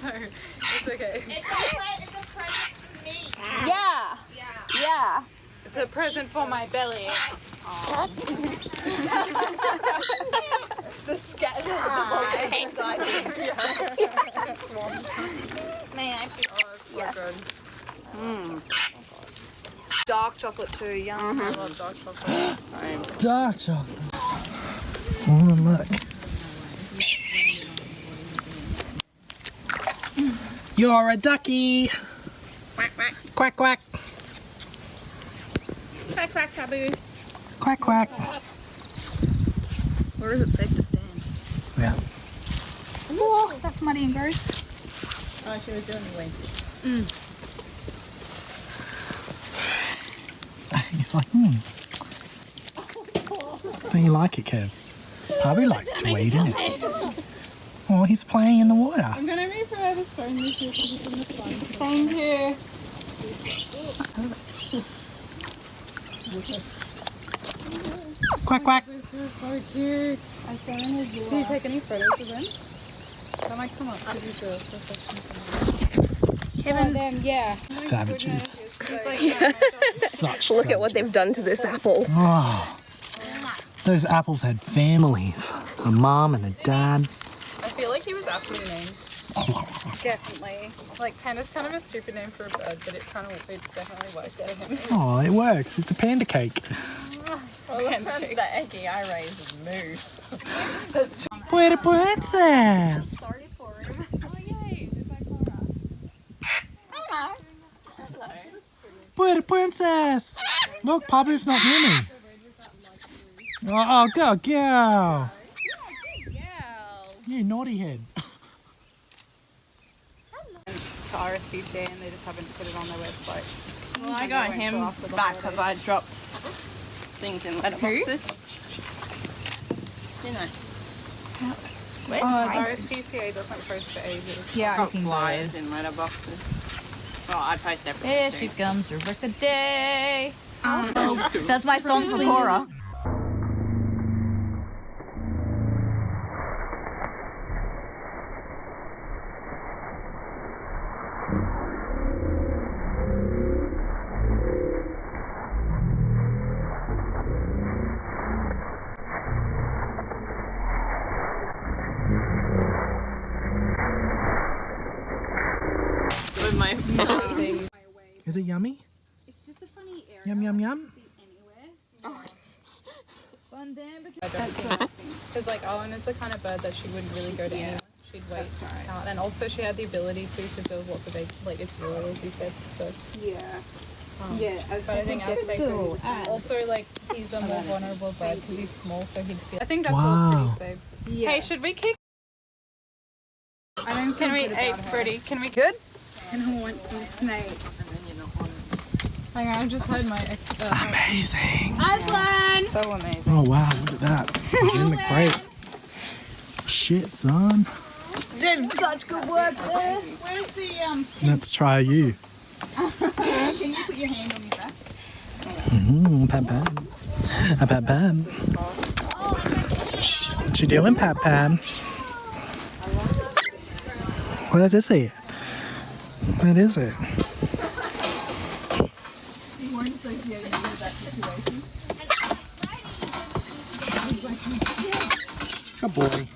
so it's okay. It's a present for me. Yeah. Yeah. It's a present for my belly. The scat. May I? Yes. Dark chocolate too. Yum. I love dark chocolate. Dark chocolate. Oh, look. You're a ducky. Quack quack. Quack, quack. Quack quack, taboo. Quack, quack. Where is it safe to stand? Yeah. Oh, that's muddy and gross. Oh, she was doing the wink. He's like, Don't you like it, Kev? Bobby likes to eat, doesn't he? Oh, he's playing in the water. I'm gonna repair this phone this year because it's in the sun. Thank you. Quack, quack. This was so cute. I saw in his Did you take any photos of them? Can I come up to do the reflection? Kevin. Them, yeah. Savages. Such Look at what they've done to this apple. Oh, those apples had families. A mom and a dad. I feel like he was aptly named. Definitely. Like, kind of a stupid name for a bird, but it definitely worked for him. Oh, it works. It's a panda cake. Well, this one's the eggy I raised is moose. Puerto princess. Sorry for him. Oh, yay. It's like Parrot. Puerto princess. Look, Pablo's not near me. Oh, go, go. You naughty head. To RSVP and they just haven't put it on their website. Well, I got him back because I dropped things in letterboxes. Didn't I? Where? RSPCA doesn't post for ages. Yeah, I got flyers in letterboxes. Oh, I post everything. Here she comes, Rebecca Day. That's my song for Cora. With my Is it yummy? It's just a funny area. Yum, yum, yum. Because like Owen is the kind of bird that she wouldn't really go to anyone. She'd wait out. And also she had the ability to because there was lots of like it's rural as you said. So but I think Azteco also like he's a more vulnerable bird because he's small so he'd feel I think that's all Wow. pretty safe. Hey, should we kick Can we hey Freddie, can we good? and who wants some snake? Hang on, I just had my Amazing. so amazing. Oh, wow, look at that. It's in the crate. Shit, son. Such good work there. Where's the Let's try you. Can you put your hand on your back? Pat Pat. A Pat Pat. What you doing, Pat Pat? What is it? What is it? You weren't associated with that situation. Good boy.